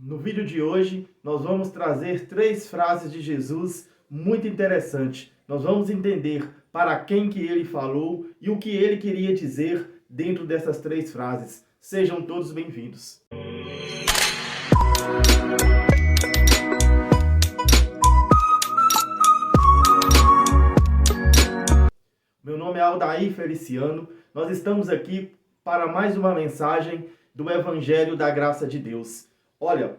No vídeo de hoje, nós vamos trazer 3 frases de Jesus muito interessantes. Nós vamos entender para quem que ele falou e o que ele queria dizer dentro dessas 3 frases. Sejam todos bem-vindos. Meu nome é Aldair Feliciano. Nós estamos aqui para mais uma mensagem do Evangelho da Graça de Deus. Olha,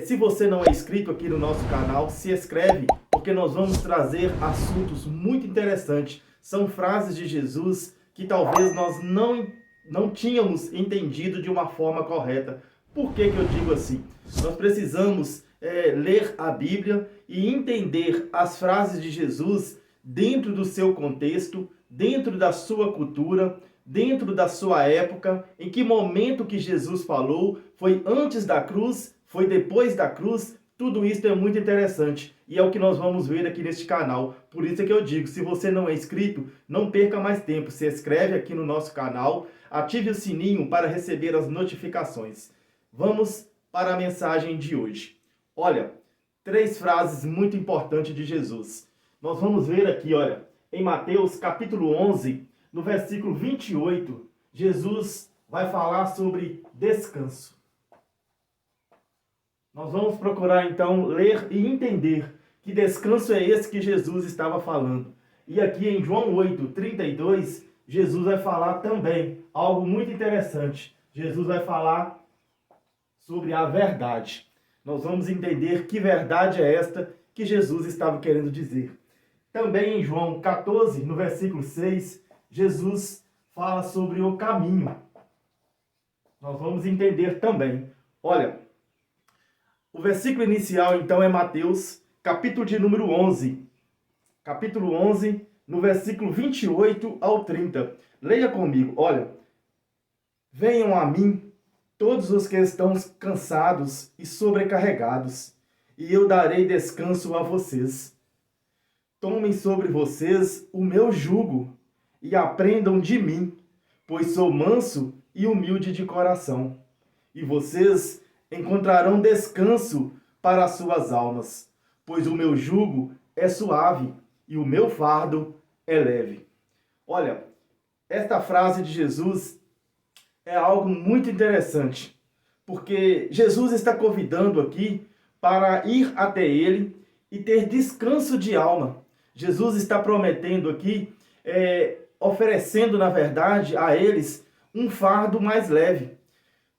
se você não é inscrito aqui no nosso canal, se inscreve, porque nós vamos trazer assuntos muito interessantes. São frases de Jesus que talvez nós não tínhamos entendido de uma forma correta. Por que eu digo assim? Nós precisamos ler a Bíblia e entender as frases de Jesus dentro do seu contexto, dentro da sua cultura, dentro da sua época, em que momento que Jesus falou, foi antes da cruz, foi depois da cruz. Tudo isso é muito interessante e é o que nós vamos ver aqui neste canal. Por isso é que eu digo, se você não é inscrito, não perca mais tempo, se inscreve aqui no nosso canal, ative o sininho para receber as notificações. Vamos para a mensagem de hoje. Olha, 3 frases muito importantes de Jesus. Nós vamos ver aqui, olha, em Mateus capítulo 11, no versículo 28, Jesus vai falar sobre descanso. Nós vamos procurar então ler e entender que descanso é esse que Jesus estava falando. E aqui em João 8:32, Jesus vai falar também algo muito interessante. Jesus vai falar sobre a verdade. Nós vamos entender que verdade é esta que Jesus estava querendo dizer. Também em João 14, no versículo 6, Jesus fala sobre o caminho. Nós vamos entender também. Olha, o versículo inicial então é Mateus, capítulo de número 11. Capítulo 11, no versículo 28 ao 30. Leia comigo. Olha, venham a mim todos os que estão cansados e sobrecarregados, e eu darei descanso a vocês. Tomem sobre vocês o meu jugo e aprendam de mim, pois sou manso e humilde de coração. E vocês encontrarão descanso para as suas almas, pois o meu jugo é suave e o meu fardo é leve. Olha, esta frase de Jesus é algo muito interessante, porque Jesus está convidando aqui para ir até ele e ter descanso de alma. Jesus está prometendo aqui, oferecendo, na verdade, a eles um fardo mais leve.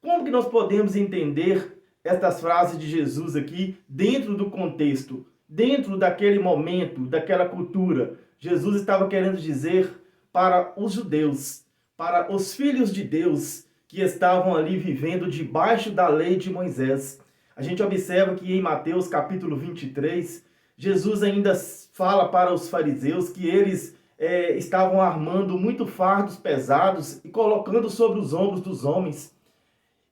Como que nós podemos entender estas frases de Jesus aqui dentro do contexto, dentro daquele momento, daquela cultura? Jesus estava querendo dizer para os judeus, para os filhos de Deus que estavam ali vivendo debaixo da lei de Moisés. A gente observa que em Mateus capítulo 23, Jesus ainda fala para os fariseus que eles estavam armando muito fardos pesados e colocando sobre os ombros dos homens.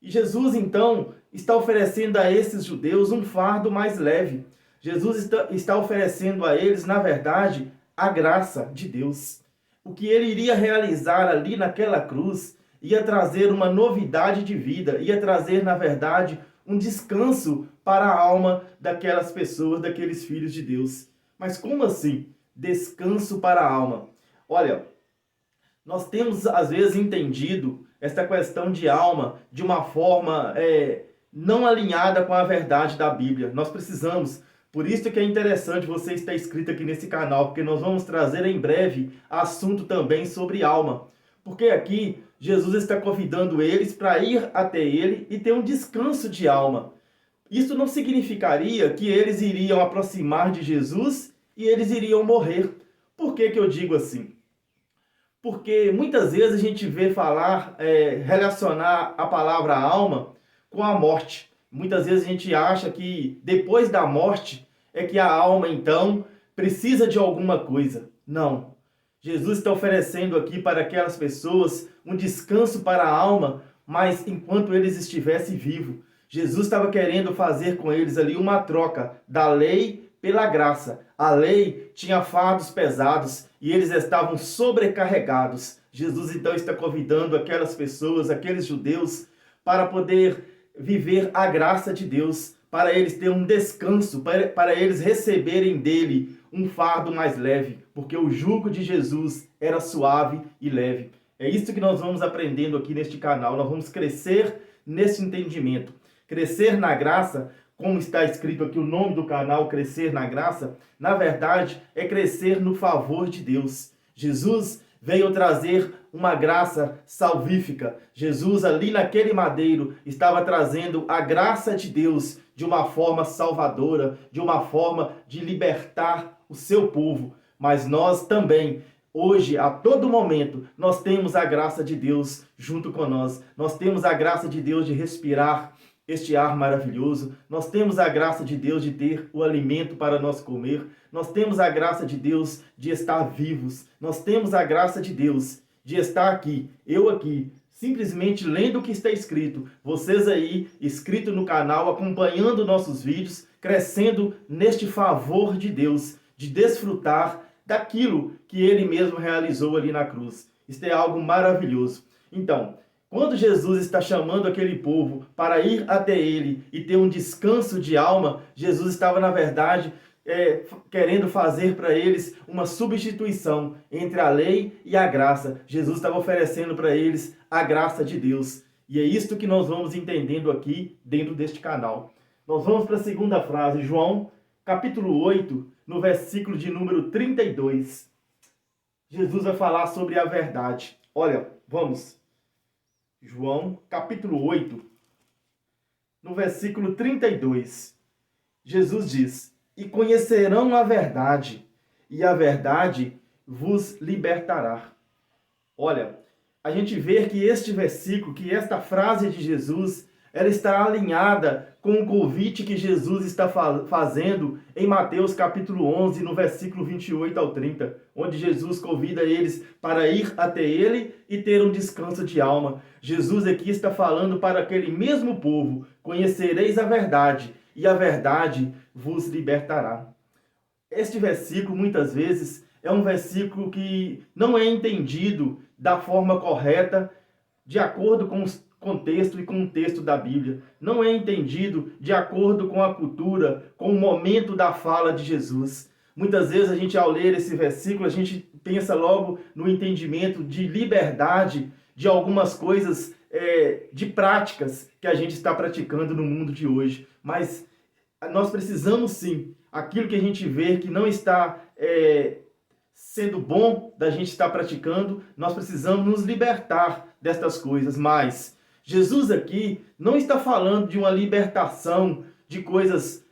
E Jesus, então, está oferecendo a esses judeus um fardo mais leve. Jesus está oferecendo a eles, na verdade, a graça de Deus. O que ele iria realizar ali naquela cruz ia trazer uma novidade de vida, ia trazer, na verdade, um descanso para a alma daquelas pessoas, daqueles filhos de Deus. Mas como assim? Descanso para a alma. Olha, nós temos às vezes entendido esta questão de alma de uma forma não alinhada com a verdade da Bíblia. Nós precisamos, por isso que é interessante você estar inscrito aqui nesse canal, porque nós vamos trazer em breve assunto também sobre alma. Porque aqui Jesus está convidando eles para ir até ele e ter um descanso de alma. Isso não significaria que eles iriam aproximar de Jesus e eles iriam morrer. Por que eu digo assim? Porque muitas vezes a gente vê falar, relacionar a palavra alma com a morte. Muitas vezes a gente acha que depois da morte é que a alma, então, precisa de alguma coisa. Não. Jesus está oferecendo aqui para aquelas pessoas um descanso para a alma, mas enquanto eles estivessem vivos. Jesus estava querendo fazer com eles ali uma troca da lei pela graça. A lei tinha fardos pesados e eles estavam sobrecarregados. Jesus então está convidando aquelas pessoas, aqueles judeus, para poder viver a graça de Deus, para eles terem um descanso, para eles receberem dele um fardo mais leve, porque o jugo de Jesus era suave e leve. É isso que nós vamos aprendendo aqui neste canal. Nós vamos crescer nesse entendimento. Crescer na graça, como está escrito aqui o nome do canal, Crescer na Graça, na verdade é crescer no favor de Deus. Jesus veio trazer uma graça salvífica. Jesus ali naquele madeiro estava trazendo a graça de Deus de uma forma salvadora, de uma forma de libertar o seu povo. Mas nós também, hoje, a todo momento, nós temos a graça de Deus junto com nós. Nós temos a graça de Deus de respirar este ar maravilhoso. Nós temos a graça de Deus de ter o alimento para nós comer. Nós temos a graça de Deus de estar vivos. Nós temos a graça de Deus de estar aqui, eu aqui, simplesmente lendo o que está escrito. Vocês aí, inscritos no canal, acompanhando nossos vídeos, crescendo neste favor de Deus, de desfrutar daquilo que Ele mesmo realizou ali na cruz. Isto é algo maravilhoso. Então, quando Jesus está chamando aquele povo para ir até Ele e ter um descanso de alma, Jesus estava, na verdade, querendo fazer para eles uma substituição entre a lei e a graça. Jesus estava oferecendo para eles a graça de Deus. E é isto que nós vamos entendendo aqui dentro deste canal. Nós vamos para a segunda frase, João, capítulo 8, no versículo de número 32. Jesus vai falar sobre a verdade. Olha, vamos. João, capítulo 8, no versículo 32. Jesus diz: "E conhecerão a verdade, e a verdade vos libertará." Olha, a gente vê que este versículo, que esta frase de Jesus, ela está alinhada com o convite que Jesus está fazendo em Mateus capítulo 11, no versículo 28 ao 30, onde Jesus convida eles para ir até Ele e ter um descanso de alma. Jesus aqui está falando para aquele mesmo povo: "Conhecereis a verdade, e a verdade vos libertará." Este versículo, muitas vezes, é um versículo que não é entendido da forma correta, de acordo com os contexto e contexto da Bíblia. Não é entendido de acordo com a cultura, com o momento da fala de Jesus. Muitas vezes a gente, ao ler esse versículo, a gente pensa logo no entendimento de liberdade de algumas coisas, de práticas que a gente está praticando no mundo de hoje. Mas nós precisamos sim, aquilo que a gente vê que não está sendo bom da gente estar praticando, nós precisamos nos libertar destas coisas. Mas Jesus aqui não está falando de uma libertação de coisas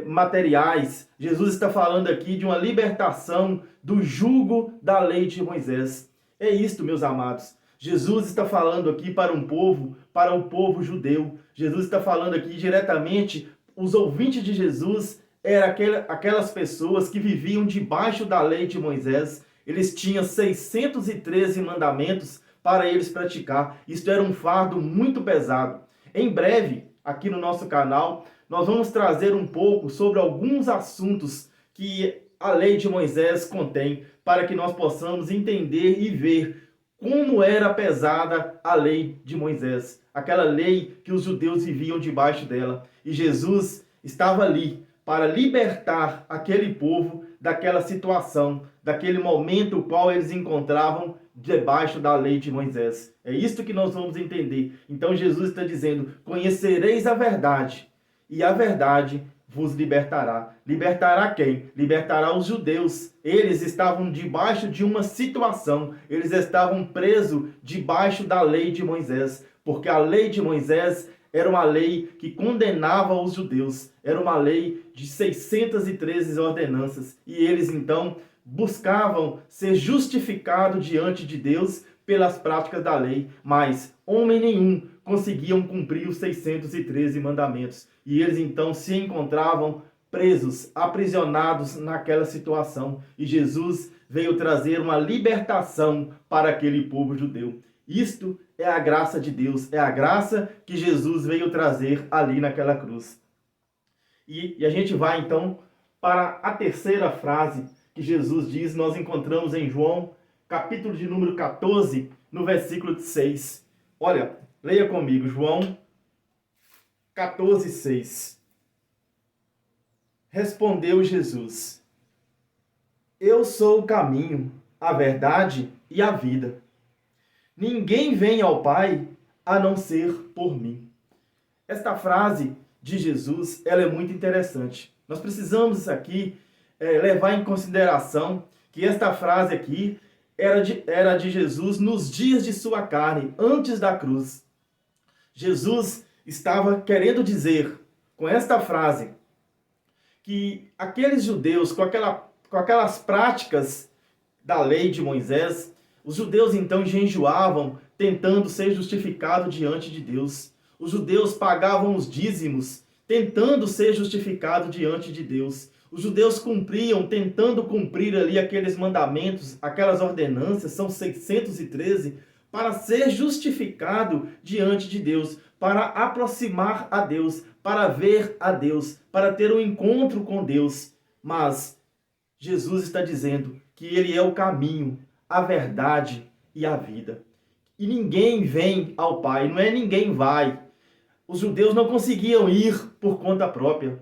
materiais. Jesus está falando aqui de uma libertação do jugo da lei de Moisés. É isto, meus amados. Jesus está falando aqui para o povo judeu. Jesus está falando aqui diretamente, os ouvintes de Jesus eram aquelas pessoas que viviam debaixo da lei de Moisés. Eles tinham 613 mandamentos para eles praticar. Isto era um fardo muito pesado. Em breve, aqui no nosso canal, nós vamos trazer um pouco sobre alguns assuntos que a lei de Moisés contém, para que nós possamos entender e ver como era pesada a lei de Moisés, aquela lei que os judeus viviam debaixo dela. E Jesus estava ali para libertar aquele povo daquela situação, daquele momento no qual eles encontravam debaixo da lei de Moisés. É isto que nós vamos entender. Então Jesus está dizendo: "Conhecereis a verdade, e a verdade vos libertará." Libertará quem? Libertará os judeus. Eles estavam debaixo de uma situação, eles estavam presos debaixo da lei de Moisés, porque a lei de Moisés era uma lei que condenava os judeus, era uma lei de 613 ordenanças, e eles então buscavam ser justificados diante de Deus pelas práticas da lei, mas homem nenhum conseguiam cumprir os 613 mandamentos, e eles então se encontravam presos, aprisionados naquela situação, e Jesus veio trazer uma libertação para aquele povo judeu. Isto é a graça de Deus, é a graça que Jesus veio trazer ali naquela cruz. E a gente vai então para a terceira frase que Jesus diz, nós encontramos em João, capítulo de número 14, no versículo 6. Olha, leia comigo, João, 14:6. Respondeu Jesus: Eu sou o caminho, a verdade e a vida. Ninguém vem ao Pai a não ser por mim. Esta frase de Jesus, ela é muito interessante. Nós precisamos aqui levar em consideração que esta frase aqui era de Jesus nos dias de sua carne, antes da cruz. Jesus estava querendo dizer, com esta frase, que aqueles judeus, com aquelas práticas da lei de Moisés, os judeus então jejuavam, tentando ser justificados diante de Deus. Os judeus pagavam os dízimos, tentando ser justificados diante de Deus. Os judeus cumpriam, tentando cumprir ali aqueles mandamentos, aquelas ordenanças, são 613, para ser justificado diante de Deus, para aproximar a Deus, para ver a Deus, para ter um encontro com Deus. Mas Jesus está dizendo que Ele é o caminho, a verdade e a vida. E ninguém vem ao Pai, não é ninguém vai. Os judeus não conseguiam ir por conta própria.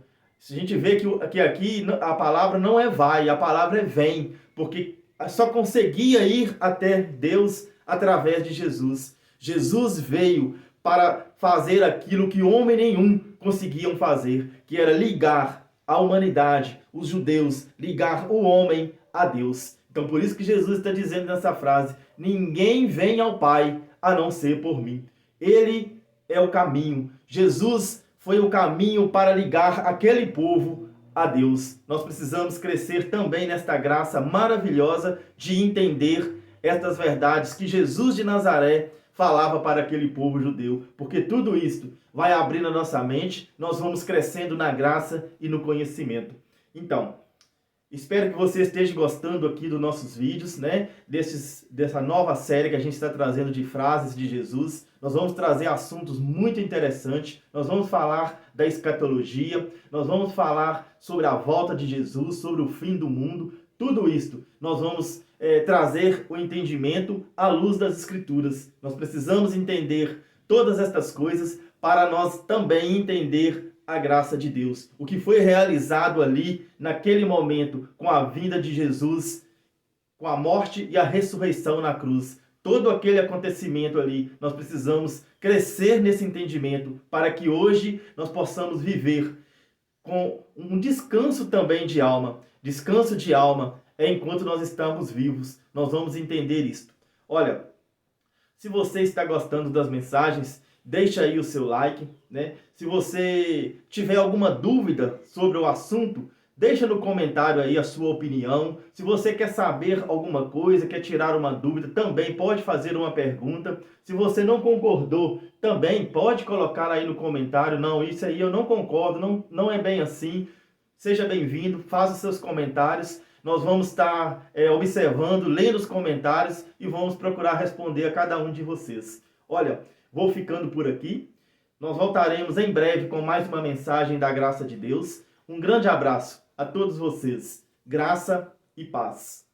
A gente vê que aqui a palavra não é vai, a palavra é vem, porque só conseguia ir até Deus através de Jesus. Jesus veio para fazer aquilo que homem nenhum conseguiam fazer, que era ligar a humanidade, os judeus, ligar o homem a Deus. Então por isso que Jesus está dizendo nessa frase: ninguém vem ao Pai a não ser por mim. Ele é o caminho. Jesus foi o caminho para ligar aquele povo a Deus. Nós precisamos crescer também nesta graça maravilhosa de entender estas verdades que Jesus de Nazaré falava para aquele povo judeu, porque tudo isto vai abrindo a nossa mente, nós vamos crescendo na graça e no conhecimento. Então, espero que você esteja gostando aqui dos nossos vídeos, né? Dessa nova série que a gente está trazendo de frases de Jesus. Nós vamos trazer assuntos muito interessantes. Nós vamos falar da escatologia. Nós vamos falar sobre a volta de Jesus, sobre o fim do mundo. Tudo isto nós vamos trazer o entendimento à luz das Escrituras. Nós precisamos entender todas estas coisas para nós também entender a graça de Deus. O que foi realizado ali, naquele momento, com a vinda de Jesus, com a morte e a ressurreição na cruz. Todo aquele acontecimento ali, nós precisamos crescer nesse entendimento para que hoje nós possamos viver com um descanso também de alma. Descanso de alma é enquanto nós estamos vivos. Nós vamos entender isto. Olha, se você está gostando das mensagens, deixa aí o seu like, né? Se você tiver alguma dúvida sobre o assunto, deixa no comentário aí a sua opinião. Se você quer saber alguma coisa, quer tirar uma dúvida, também pode fazer uma pergunta. Se você não concordou, também pode colocar aí no comentário: não, isso aí eu não concordo, não é bem assim. Seja bem-vindo, faça os seus comentários. Nós vamos estar observando, lendo os comentários e vamos procurar responder a cada um de vocês. Olha, vou ficando por aqui. Nós voltaremos em breve com mais uma mensagem da graça de Deus. Um grande abraço a todos vocês. Graça e paz.